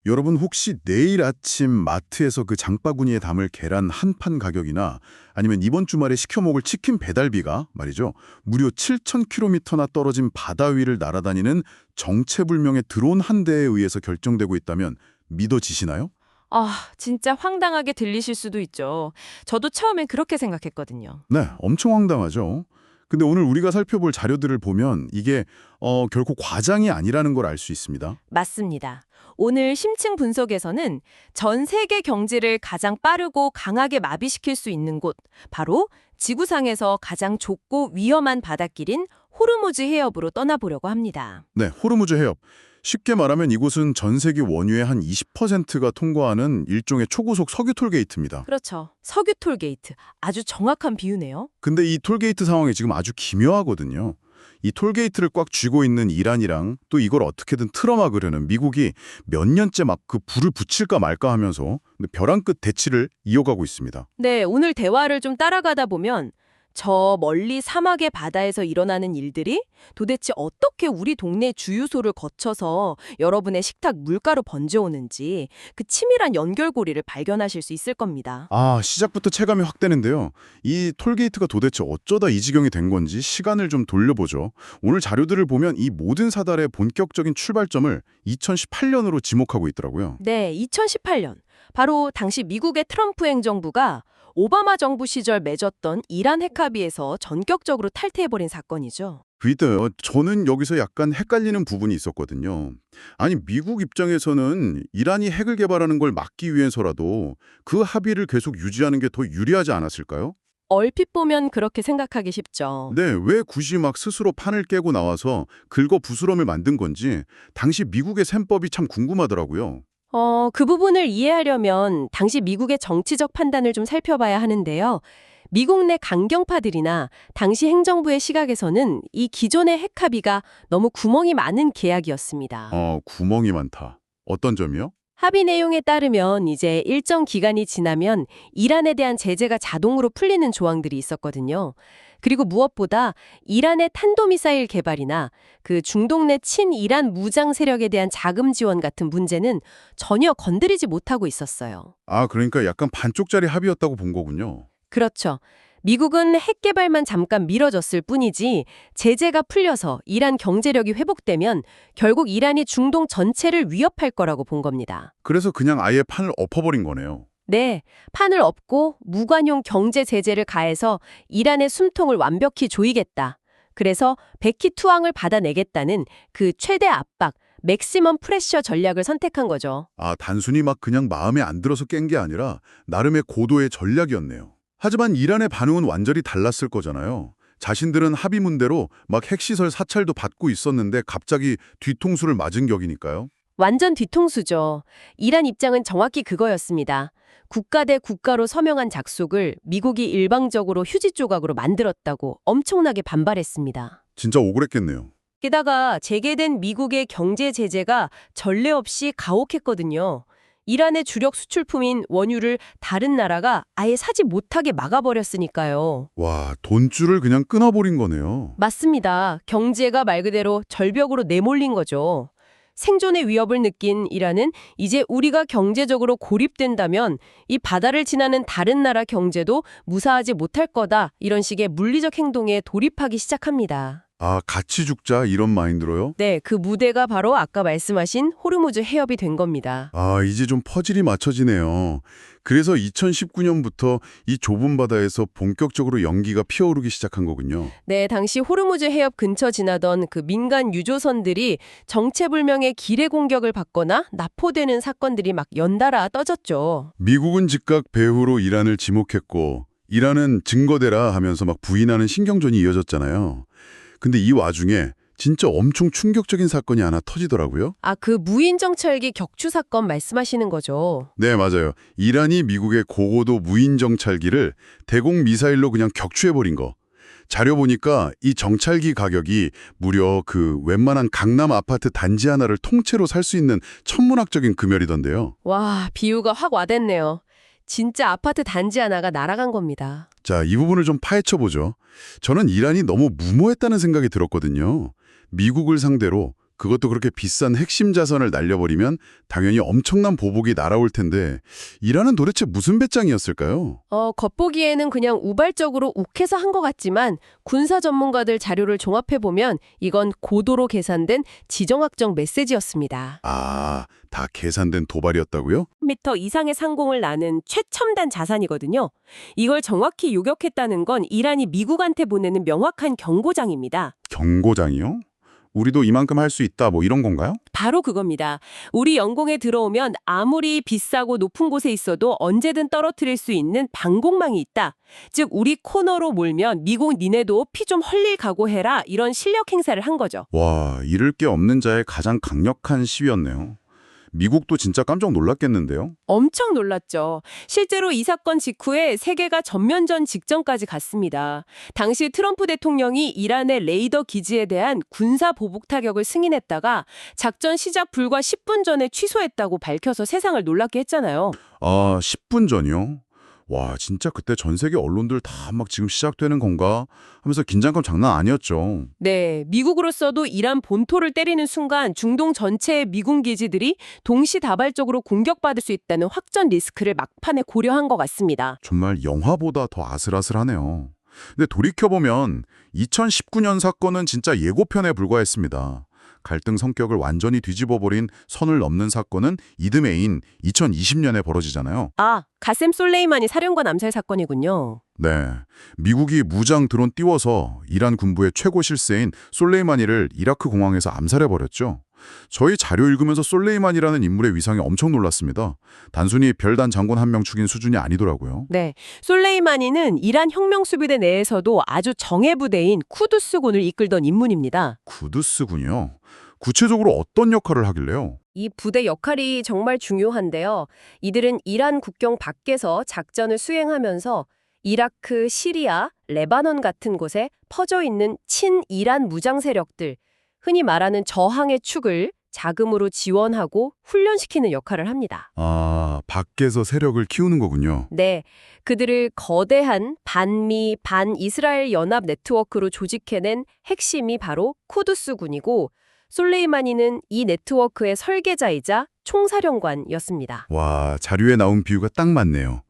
여러분 혹시 내일 아침 마트에서 그 장바구니에 담을 계란 한 판 가격이나 아니면 이번 주말에 시켜 먹을 치킨 배달비가 말이죠. 무려 7,000km나 떨어진 바다 위를 날아다니는 정체불명의 드론 한 대에 의해서 결정되고 있다면 믿어지시나요? 진짜 황당하게 들리실 수도 있죠. 저도 처음엔 그렇게 생각했거든요. 네, 엄청 황당하죠. 근데 오늘 우리가 살펴볼 자료들을 보면 이게 결코 과장이 아니라는 걸 알 수 있습니다. 맞습니다. 오늘 심층 분석에서는 전 세계 경제를 가장 빠르고 강하게 마비시킬 수 있는 곳, 바로 지구상에서 가장 좁고 위험한 바닷길인 호르무즈 해협으로 떠나보려고 합니다. 네, 호르무즈 해협. 쉽게 말하면 이곳은 전 세계 원유의 한 20%가 통과하는 일종의 초고속 석유 톨게이트입니다. 그렇죠. 석유 톨게이트. 아주 정확한 비유네요. 근데 이 톨게이트 상황이 지금 아주 기묘하거든요. 이 톨게이트를 꽉 쥐고 있는 이란이랑 또 이걸 어떻게든 틀어막으려는 미국이 몇 년째 막 그 불을 붙일까 말까 하면서 벼랑 끝 대치를 이어가고 있습니다. 네, 오늘 대화를 좀 따라가다 보면 저 멀리 사막의 바다에서 일어나는 일들이 도대체 어떻게 우리 동네 주유소를 거쳐서 여러분의 식탁 물가로 번져오는지 그 치밀한 연결고리를 발견하실 수 있을 겁니다. 시작부터 체감이 확 되는데요. 이 톨게이트가 도대체 어쩌다 이 지경이 된 건지 시간을 좀 돌려보죠. 오늘 자료들을 보면 이 모든 사달의 본격적인 출발점을 2018년으로 지목하고 있더라고요. 네, 2018년. 바로 당시 미국의 트럼프 행정부가 오바마 정부 시절 맺었던 이란 핵합의에서 전격적으로 탈퇴해버린 사건이죠. 저는 여기서 약간 헷갈리는 부분이 있었거든요. 아니, 미국 입장에서는 이란이 핵을 개발하는 걸 막기 위해서라도 그 합의를 계속 유지하는 게 더 유리하지 않았을까요? 얼핏 보면 그렇게 생각하기 쉽죠. 네, 왜 굳이 막 스스로 판을 깨고 나와서 긁어 부스럼을 만든 건지 당시 미국의 셈법이 참 궁금하더라고요. 그 부분을 이해하려면 당시 미국의 정치적 판단을 좀 살펴봐야 하는데요. 미국 내 강경파들이나 당시 행정부의 시각에서는 이 기존의 핵 합의가 너무 구멍이 많은 계약이었습니다. 구멍이 많다. 어떤 점이요? 합의 내용에 따르면 이제 일정 기간이 지나면 이란에 대한 제재가 자동으로 풀리는 조항들이 있었거든요. 그리고 무엇보다 이란의 탄도미사일 개발이나 그 중동 내 친이란 무장 세력에 대한 자금 지원 같은 문제는 전혀 건드리지 못하고 있었어요. 그러니까 약간 반쪽짜리 합의였다고 본 거군요. 그렇죠. 미국은 핵 개발만 잠깐 미뤄졌을 뿐이지 제재가 풀려서 이란 경제력이 회복되면 결국 이란이 중동 전체를 위협할 거라고 본 겁니다. 그래서 그냥 아예 판을 엎어버린 거네요. 네, 판을 엎고 무관용 경제 제재를 가해서 이란의 숨통을 완벽히 조이겠다. 그래서 백희 투항을 받아내겠다는 그 최대 압박, 맥시멈 프레셔 전략을 선택한 거죠. 단순히 막 그냥 마음에 안 들어서 깬 게 아니라 나름의 고도의 전략이었네요. 하지만 이란의 반응은 완전히 달랐을 거잖아요. 자신들은 합의문대로 막 핵시설 사찰도 받고 있었는데 갑자기 뒤통수를 맞은 격이니까요. 완전 뒤통수죠. 이란 입장은 정확히 그거였습니다. 국가 대 국가로 서명한 작속을 미국이 일방적으로 휴지 조각으로 만들었다고 엄청나게 반발했습니다. 진짜 억울했겠네요. 게다가 재개된 미국의 경제 제재가 전례 없이 가혹했거든요. 이란의 주력 수출품인 원유를 다른 나라가 아예 사지 못하게 막아버렸으니까요. 와, 돈줄을 그냥 끊어버린 거네요. 맞습니다. 경제가 말 그대로 절벽으로 내몰린 거죠. 생존의 위협을 느낀 이란은 이제 우리가 경제적으로 고립된다면 이 바다를 지나는 다른 나라 경제도 무사하지 못할 거다. 이런 식의 물리적 행동에 돌입하기 시작합니다. 같이 죽자 이런 마인드로요? 네, 그 무대가 바로 아까 말씀하신 호르무즈 해협이 된 겁니다. 이제 좀 퍼즐이 맞춰지네요. 그래서 2019년부터 이 좁은 바다에서 본격적으로 연기가 피어오르기 시작한 거군요. 네, 당시 호르무즈 해협 근처 지나던 그 민간 유조선들이 정체불명의 기뢰 공격을 받거나 납포되는 사건들이 막 연달아 떠졌죠. 미국은 즉각 배후로 이란을 지목했고 이란은 증거대라 하면서 막 부인하는 신경전이 이어졌잖아요. 근데 이 와중에 진짜 엄청 충격적인 사건이 하나 터지더라고요. 그 무인 정찰기 격추 사건 말씀하시는 거죠. 네, 맞아요. 이란이 미국의 고고도 무인 정찰기를 대공 미사일로 그냥 격추해버린 거. 자료 보니까 이 정찰기 가격이 무려 그 웬만한 강남 아파트 단지 하나를 통째로 살 수 있는 천문학적인 금액이던데요. 와, 비유가 확 와닿네요. 진짜 아파트 단지 하나가 날아간 겁니다. 자, 이 부분을 좀 파헤쳐보죠. 저는 이란이 너무 무모했다는 생각이 들었거든요. 미국을 상대로 그것도 그렇게 비싼 핵심 자산을 날려버리면 당연히 엄청난 보복이 날아올 텐데 이란은 도대체 무슨 배짱이었을까요? 겉보기에는 그냥 우발적으로 욱해서 한 것 같지만 군사 전문가들 자료를 종합해보면 이건 고도로 계산된 지정학적 메시지였습니다. 아, 다 계산된 도발이었다고요? 미터 이상의 상공을 나는 최첨단 자산이거든요. 이걸 정확히 요격했다는 건 이란이 미국한테 보내는 명확한 경고장입니다. 경고장이요? 우리도 이만큼 할 수 있다 뭐 이런 건가요? 바로 그겁니다. 우리 영공에 들어오면 아무리 비싸고 높은 곳에 있어도 언제든 떨어뜨릴 수 있는 방공망이 있다. 즉 우리 코너로 몰면 미국 니네도 피 좀 흘릴 각오해라 이런 실력 행사를 한 거죠. 와, 잃을 게 없는 자의 가장 강력한 시위였네요. 미국도 진짜 깜짝 놀랐겠는데요? 엄청 놀랐죠. 실제로 이 사건 직후에 세계가 전면전 직전까지 갔습니다. 당시 트럼프 대통령이 이란의 레이더 기지에 대한 군사 보복 타격을 승인했다가 작전 시작 불과 10분 전에 취소했다고 밝혀서 세상을 놀랍게 했잖아요. 아, 10분 전이요? 와, 진짜 그때 전 세계 언론들 다 막 지금 시작되는 건가 하면서 긴장감 장난 아니었죠. 네, 미국으로서도 이란 본토를 때리는 순간 중동 전체의 미군 기지들이 동시다발적으로 공격받을 수 있다는 확전 리스크를 막판에 고려한 것 같습니다. 정말 영화보다 더 아슬아슬하네요. 근데 돌이켜보면 2019년 사건은 진짜 예고편에 불과했습니다. 갈등 성격을 완전히 뒤집어버린 선을 넘는 사건은 이듬해인 2020년에 벌어지잖아요. 아, 가셈 솔레이마니 사령관 암살 사건이군요. 네, 미국이 무장 드론 띄워서 이란 군부의 최고 실세인 솔레이마니를 이라크 공항에서 암살해버렸죠. 저희 자료 읽으면서 솔레이마니라는 인물의 위상에 엄청 놀랐습니다. 단순히 별단 장군 한 명 죽인 수준이 아니더라고요. 네, 솔레이마니는 이란 혁명수비대 내에서도 아주 정예부대인 쿠두스군을 이끌던 인물입니다. 구두스군요. 구체적으로 어떤 역할을 하길래요? 이 부대 역할이 정말 중요한데요. 이들은 이란 국경 밖에서 작전을 수행하면서 이라크, 시리아, 레바논 같은 곳에 퍼져 있는 친이란 무장 세력들, 흔히 말하는 저항의 축을 자금으로 지원하고 훈련시키는 역할을 합니다. 아, 밖에서 세력을 키우는 거군요. 네, 그들을 거대한 반미, 반이스라엘 연합 네트워크로 조직해낸 핵심이 바로 쿠두스군이고 솔레이마니는 이 네트워크의 설계자이자 총사령관이었습니다. 와, 자료에 나온 비유가 딱 맞네요.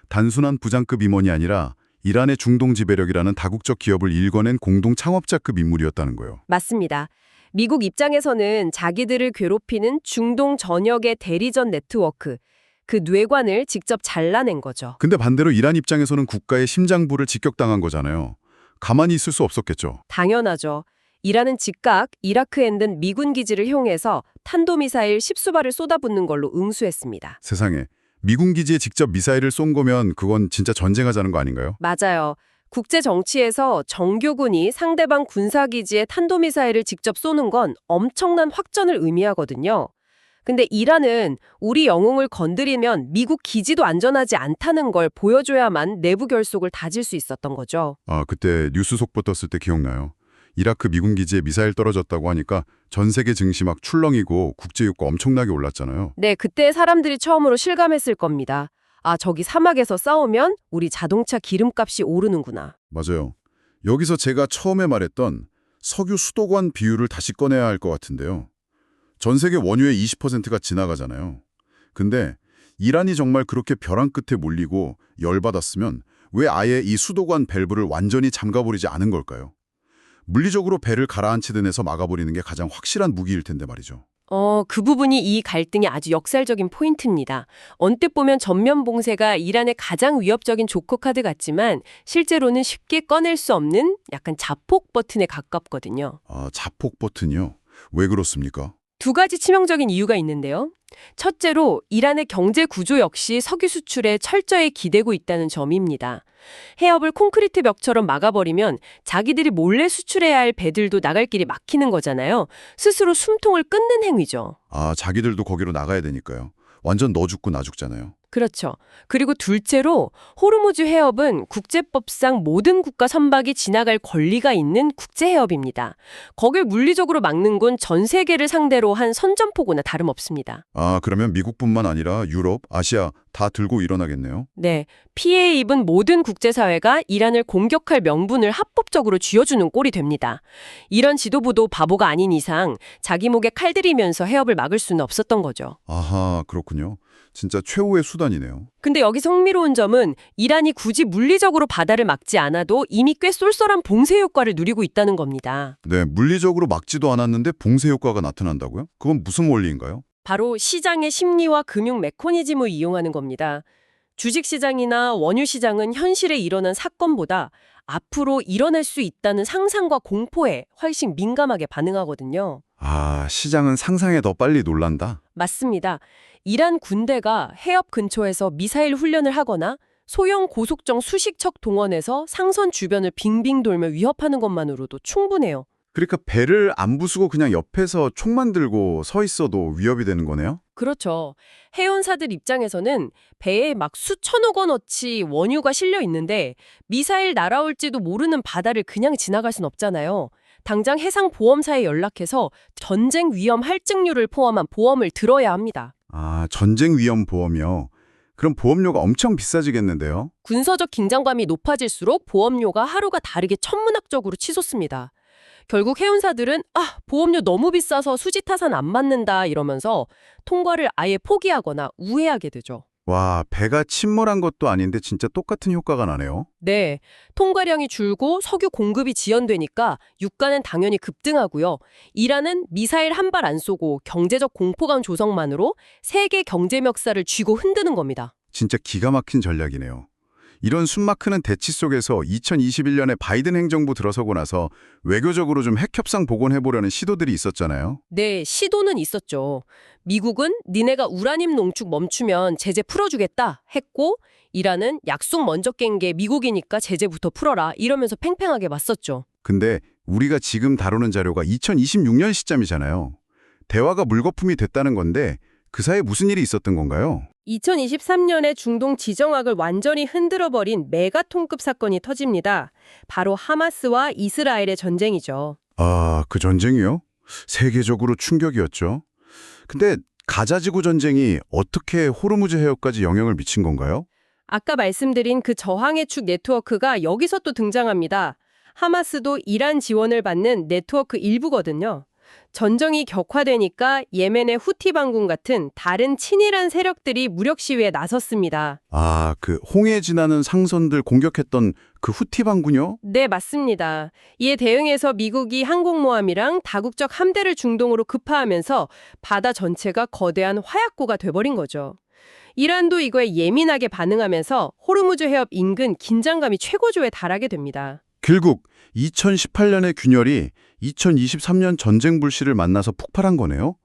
단순한 부장급 임원이 아니라 이란의 중동 지배력이라는 다국적 기업을 일궈낸 공동 창업자급 인물이었다는 거예요. 맞습니다. 미국 입장에서는 자기들을 괴롭히는 중동 전역의 대리전 네트워크, 그 뇌관을 직접 잘라낸 거죠. 근데 반대로 이란 입장에서는 국가의 심장부를 직격당한 거잖아요. 가만히 있을 수 없었겠죠. 당연하죠. 이란은 즉각 이라크에 있는 미군 기지를 이용해서 탄도미사일 10수발을 쏟아붓는 걸로 응수했습니다. 세상에, 미군 기지에 직접 미사일을 쏜 거면 그건 진짜 전쟁하자는 거 아닌가요? 맞아요. 국제 정치에서 정규군이 상대방 군사기지에 탄도미사일을 직접 쏘는 건 엄청난 확전을 의미하거든요. 근데 이란은 우리 영웅을 건드리면 미국 기지도 안전하지 않다는 걸 보여줘야만 내부 결속을 다질 수 있었던 거죠. 아, 그때 뉴스 속보 떴을 때 기억나요. 이라크 미군 기지에 미사일 떨어졌다고 하니까 전 세계 증시 막 출렁이고 국제유가 엄청나게 올랐잖아요. 네, 그때 사람들이 처음으로 실감했을 겁니다. 아, 저기 사막에서 싸우면 우리 자동차 기름값이 오르는구나. 맞아요. 여기서 제가 처음에 말했던 석유 수도관 비율을 다시 꺼내야 할 것 같은데요. 전 세계 원유의 20%가 지나가잖아요. 근데 이란이 정말 그렇게 벼랑 끝에 몰리고 열받았으면 왜 아예 이 수도관 밸브를 완전히 잠가버리지 않은 걸까요? 물리적으로 배를 가라앉히든 해서 막아버리는 게 가장 확실한 무기일 텐데 말이죠. 그 부분이 이 갈등의 아주 역설적인 포인트입니다. 언뜻 보면 전면 봉쇄가 이란의 가장 위협적인 조커 카드 같지만 실제로는 쉽게 꺼낼 수 없는 약간 자폭 버튼에 가깝거든요. 아, 자폭 버튼이요? 왜 그렇습니까? 두 가지 치명적인 이유가 있는데요. 첫째로 이란의 경제 구조 역시 석유 수출에 철저히 기대고 있다는 점입니다. 해협을 콘크리트 벽처럼 막아버리면 자기들이 몰래 수출해야 할 배들도 나갈 길이 막히는 거잖아요. 스스로 숨통을 끊는 행위죠. 아, 자기들도 거기로 나가야 되니까요. 완전 너 죽고 나 죽잖아요. 그렇죠. 그리고 둘째로 호르무즈 해협은 국제법상 모든 국가 선박이 지나갈 권리가 있는 국제 해협입니다. 거길 물리적으로 막는 건 전 세계를 상대로 한 선전포고나 다름없습니다. 아, 그러면 미국뿐만 아니라 유럽, 아시아 다 들고 일어나겠네요. 네, 피해 입은 모든 국제사회가 이란을 공격할 명분을 합법적으로 쥐어주는 꼴이 됩니다. 이런 지도부도 바보가 아닌 이상 자기 목에 칼 들이면서 해협을 막을 수는 없었던 거죠. 아하, 그렇군요. 진짜 최후의 수단이네요. 근데 여기서 흥미로운 점은 이란이 굳이 물리적으로 바다를 막지 않아도 이미 꽤 쏠쏠한 봉쇄 효과를 누리고 있다는 겁니다. 네, 물리적으로 막지도 않았는데 봉쇄 효과가 나타난다고요? 그건 무슨 원리인가요? 바로 시장의 심리와 금융 메커니즘을 이용하는 겁니다. 주식시장이나 원유시장은 현실에 일어난 사건보다 앞으로 일어날 수 있다는 상상과 공포에 훨씬 민감하게 반응하거든요. 아, 시장은 상상에 더 빨리 놀란다? 맞습니다. 이란 군대가 해협 근처에서 미사일 훈련을 하거나 소형 고속정 수십 척 동원해서 상선 주변을 빙빙 돌며 위협하는 것만으로도 충분해요. 그러니까 배를 안 부수고 그냥 옆에서 총만 들고 서 있어도 위협이 되는 거네요? 그렇죠. 해운사들 입장에서는 배에 막 수천억 원어치 원유가 실려 있는데 미사일 날아올지도 모르는 바다를 그냥 지나갈 순 없잖아요. 당장 해상보험사에 연락해서 전쟁 위험 할증률을 포함한 보험을 들어야 합니다. 아, 전쟁 위험 보험이요. 그럼 보험료가 엄청 비싸지겠는데요? 군사적 긴장감이 높아질수록 보험료가 하루가 다르게 천문학적으로 치솟습니다. 결국 해운사들은 보험료 너무 비싸서 수지 타산 안 맞는다 이러면서 통과를 아예 포기하거나 우회하게 되죠. 와, 배가 침몰한 것도 아닌데 진짜 똑같은 효과가 나네요. 네, 통과량이 줄고 석유 공급이 지연되니까 유가는 당연히 급등하고요. 이란은 미사일 한 발 안 쏘고 경제적 공포감 조성만으로 세계 경제 멱살을 쥐고 흔드는 겁니다. 진짜 기가 막힌 전략이네요. 이런 숨막히는 대치 속에서 2021년에 바이든 행정부 들어서고 나서 외교적으로 좀 핵협상 복원해보려는 시도들이 있었잖아요. 네, 시도는 있었죠. 미국은 니네가 우라늄 농축 멈추면 제재 풀어주겠다 했고 이란은 약속 먼저 깬 게 미국이니까 제재부터 풀어라 이러면서 팽팽하게 맞섰죠. 근데 우리가 지금 다루는 자료가 2026년 시점이잖아요. 대화가 물거품이 됐다는 건데 그 사이에 무슨 일이 있었던 건가요? 2023년에 중동 지정학을 완전히 흔들어버린 메가톤급 사건이 터집니다. 바로 하마스와 이스라엘의 전쟁이죠. 아, 그 전쟁이요? 세계적으로 충격이었죠. 근데 가자지구 전쟁이 어떻게 호르무즈 해협까지 영향을 미친 건가요? 아까 말씀드린 그 저항의 축 네트워크가 여기서 또 등장합니다. 하마스도 이란 지원을 받는 네트워크 일부거든요. 전쟁이 격화되니까 예멘의 후티 반군 같은 다른 친이란 세력들이 무력 시위에 나섰습니다. 아, 그 홍해 지나는 상선들 공격했던 그 후티 반군요? 네, 맞습니다. 이에 대응해서 미국이 항공모함이랑 다국적 함대를 중동으로 급파하면서 바다 전체가 거대한 화약고가 돼버린 거죠. 이란도 이거에 예민하게 반응하면서 호르무즈 해협 인근 긴장감이 최고조에 달하게 됩니다. 결국 2018년의 균열이 2023년 전쟁 불씨를 만나서 폭발한 거네요.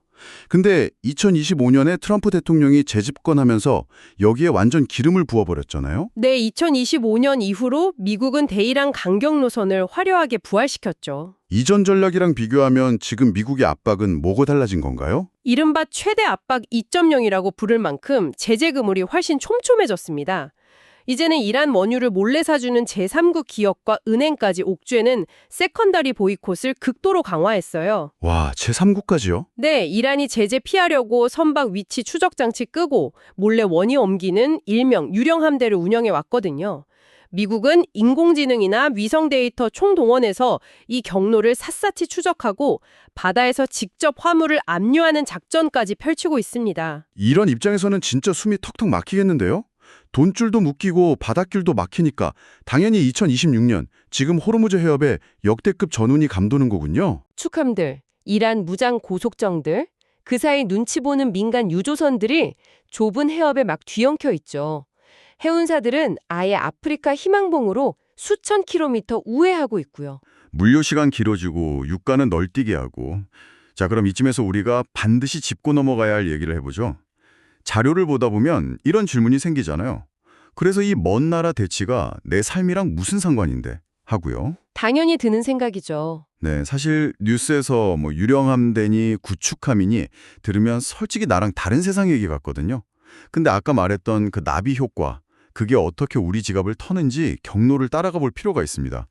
근데 2025년에 트럼프 대통령이 재집권하면서 여기에 완전 기름을 부어버렸잖아요. 네, 2025년 이후로 미국은 대이란 강경 노선을 화려하게 부활시켰죠. 이전 전략이랑 비교하면 지금 미국의 압박은 뭐가 달라진 건가요? 이른바 최대 압박 2.0이라고 부를 만큼 제재 그물이 훨씬 촘촘해졌습니다. 이제는 이란 원유를 몰래 사주는 제3국 기업과 은행까지 옥죄는 세컨더리 보이콧을 극도로 강화했어요. 와, 제3국까지요? 네, 이란이 제재 피하려고 선박 위치 추적 장치 끄고 몰래 원유 옮기는 일명 유령 함대를 운영해 왔거든요. 미국은 인공지능이나 위성 데이터 총동원해서 이 경로를 샅샅이 추적하고 바다에서 직접 화물을 압류하는 작전까지 펼치고 있습니다. 이런 입장에서는 진짜 숨이 턱턱 막히겠는데요? 돈줄도 묶이고 바닷길도 막히니까 당연히 2026년 지금 호르무즈 해협에 역대급 전운이 감도는 거군요. 축함들, 이란 무장 고속정들, 그 사이 눈치 보는 민간 유조선들이 좁은 해협에 막 뒤엉켜 있죠. 해운사들은 아예 아프리카 희망봉으로 수천 킬로미터 우회하고 있고요. 물류 시간 길어지고 유가는 널뛰게 하고. 자, 그럼 이쯤에서 우리가 반드시 짚고 넘어가야 할 얘기를 해보죠. 자료를 보다 보면 이런 질문이 생기잖아요. 그래서 이 먼 나라 대치가 내 삶이랑 무슨 상관인데? 하고요. 당연히 드는 생각이죠. 네, 사실 뉴스에서 뭐 유령함대니 구축함이니 들으면 솔직히 나랑 다른 세상 얘기 같거든요. 근데 아까 말했던 그 나비 효과, 그게 어떻게 우리 지갑을 터는지 경로를 따라가 볼 필요가 있습니다.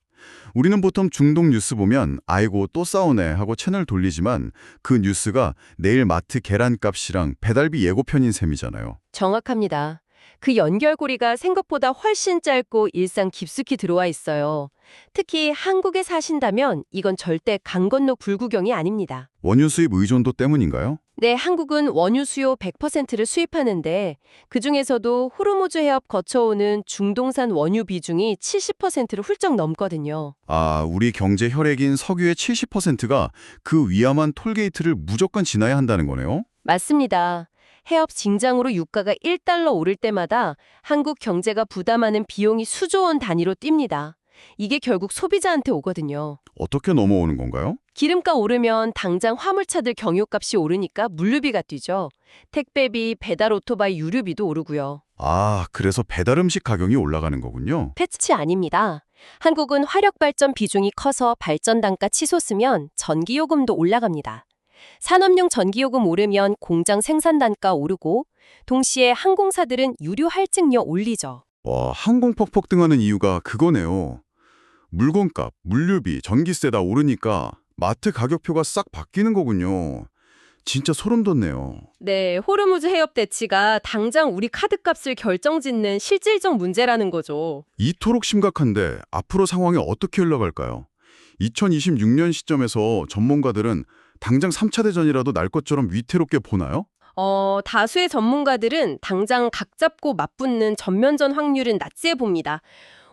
우리는 보통 중동 뉴스 보면 아이고 또 싸우네 하고 채널 돌리지만 그 뉴스가 내일 마트 계란값이랑 배달비 예고편인 셈이잖아요. 정확합니다. 그 연결고리가 생각보다 훨씬 짧고 일상 깊숙이 들어와 있어요. 특히 한국에 사신다면 이건 절대 강 건너 불구경이 아닙니다. 원유 수입 의존도 때문인가요? 네, 한국은 원유 수요 100%를 수입하는데 그중에서도 호르무즈 해협 거쳐오는 중동산 원유 비중이 70%를 훌쩍 넘거든요. 아, 우리 경제 혈액인 석유의 70%가 그 위험한 톨게이트를 무조건 지나야 한다는 거네요? 맞습니다. 해협 진장으로 유가가 1달러 오를 때마다 한국 경제가 부담하는 비용이 수조 원 단위로 뜁니다. 이게 결국 소비자한테 오거든요. 어떻게 넘어오는 건가요? 기름값 오르면 당장 화물차들 경유값이 오르니까 물류비가 뛰죠. 택배비, 배달 오토바이 유류비도 오르고요. 아, 그래서 배달 음식 가격이 올라가는 거군요. 패치 아닙니다. 한국은 화력 발전 비중이 커서 발전 단가 치솟으면 전기요금도 올라갑니다. 산업용 전기요금 오르면 공장 생산 단가 오르고 동시에 항공사들은 유류 할증료 올리죠. 와, 항공 폭등하는 이유가 그거네요. 물건값, 물류비, 전기세 다 오르니까 마트 가격표가 싹 바뀌는 거군요. 진짜 소름 돋네요. 네, 호르무즈 해협 대치가 당장 우리 카드값을 결정짓는 실질적 문제라는 거죠. 이토록 심각한데 앞으로 상황이 어떻게 흘러갈까요? 2026년 시점에서 전문가들은 당장 3차 대전이라도 날 것처럼 위태롭게 보나요? 다수의 전문가들은 당장 각 잡고 맞붙는 전면전 확률은 낮지해 봅니다.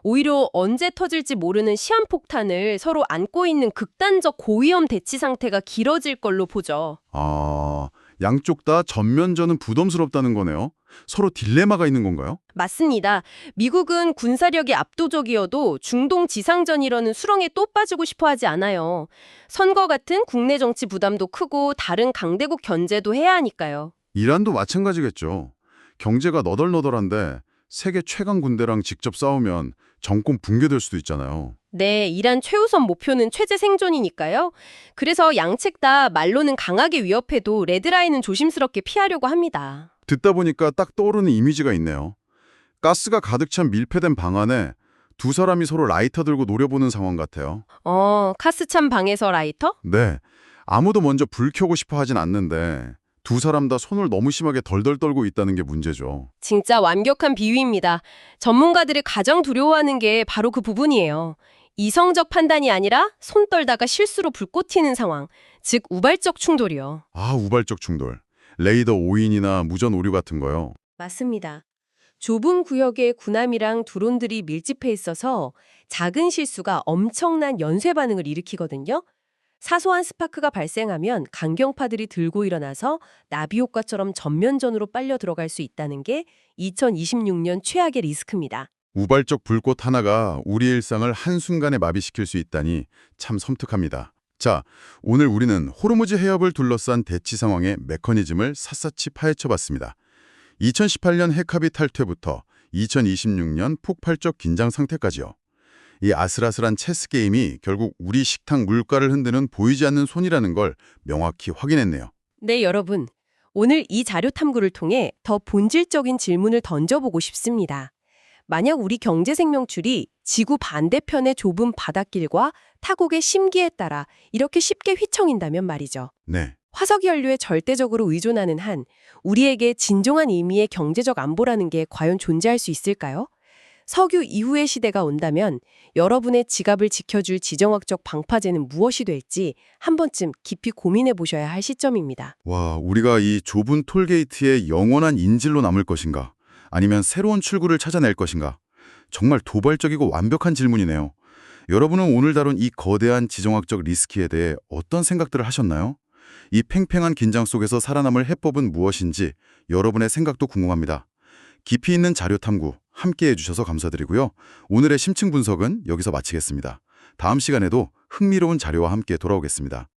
오히려 언제 터질지 모르는 시한폭탄을 서로 안고 있는 극단적 고위험 대치 상태가 길어질 걸로 보죠. 아, 양쪽 다 전면전은 부담스럽다는 거네요. 서로 딜레마가 있는 건가요? 맞습니다. 미국은 군사력이 압도적이어도 중동 지상전이라는 수렁에 또 빠지고 싶어 하지 않아요. 선거 같은 국내 정치 부담도 크고 다른 강대국 견제도 해야 하니까요. 이란도 마찬가지겠죠. 경제가 너덜너덜한데 세계 최강 군대랑 직접 싸우면 정권 붕괴될 수도 있잖아요. 네, 이란 최우선 목표는 체제 생존이니까요. 그래서 양측 다 말로는 강하게 위협해도 레드라인은 조심스럽게 피하려고 합니다. 듣다 보니까 딱 떠오르는 이미지가 있네요. 가스가 가득 찬 밀폐된 방 안에 두 사람이 서로 라이터 들고 노려보는 상황 같아요. 카스찬 방에서 라이터? 네, 아무도 먼저 불 켜고 싶어 하진 않는데 두 사람 다 손을 너무 심하게 덜덜 떨고 있다는 게 문제죠. 진짜 완벽한 비유입니다. 전문가들이 가장 두려워하는 게 바로 그 부분이에요. 이성적 판단이 아니라 손 떨다가 실수로 불꽃 튀는 상황, 즉 우발적 충돌이요. 아, 우발적 충돌. 레이더 오인이나 무전 오류 같은 거요. 맞습니다. 좁은 구역에 군함이랑 드론들이 밀집해 있어서 작은 실수가 엄청난 연쇄 반응을 일으키거든요. 사소한 스파크가 발생하면 강경파들이 들고 일어나서 나비 효과처럼 전면전으로 빨려 들어갈 수 있다는 게 2026년 최악의 리스크입니다. 우발적 불꽃 하나가 우리 일상을 한순간에 마비시킬 수 있다니 참 섬뜩합니다. 자, 오늘 우리는 호르무즈 해협을 둘러싼 대치 상황의 메커니즘을 샅샅이 파헤쳐봤습니다. 2018년 핵합의 탈퇴부터 2026년 폭발적 긴장 상태까지요. 이 아슬아슬한 체스 게임이 결국 우리 식탁 물가를 흔드는 보이지 않는 손이라는 걸 명확히 확인했네요. 네, 여러분. 오늘 이 자료 탐구를 통해 더 본질적인 질문을 던져보고 싶습니다. 만약 우리 경제 생명줄이 지구 반대편의 좁은 바닷길과 타국의 심기에 따라 이렇게 쉽게 휘청인다면 말이죠. 네, 화석 연료에 절대적으로 의존하는 한 우리에게 진정한 의미의 경제적 안보라는 게 과연 존재할 수 있을까요? 석유 이후의 시대가 온다면 여러분의 지갑을 지켜줄 지정학적 방파제는 무엇이 될지 한 번쯤 깊이 고민해 보셔야 할 시점입니다. 와, 우리가 이 좁은 톨게이트의 영원한 인질로 남을 것인가? 아니면 새로운 출구를 찾아낼 것인가? 정말 도발적이고 완벽한 질문이네요. 여러분은 오늘 다룬 이 거대한 지정학적 리스크에 대해 어떤 생각들을 하셨나요? 이 팽팽한 긴장 속에서 살아남을 해법은 무엇인지 여러분의 생각도 궁금합니다. 깊이 있는 자료 탐구 함께해 주셔서 감사드리고요. 오늘의 심층 분석은 여기서 마치겠습니다. 다음 시간에도 흥미로운 자료와 함께 돌아오겠습니다.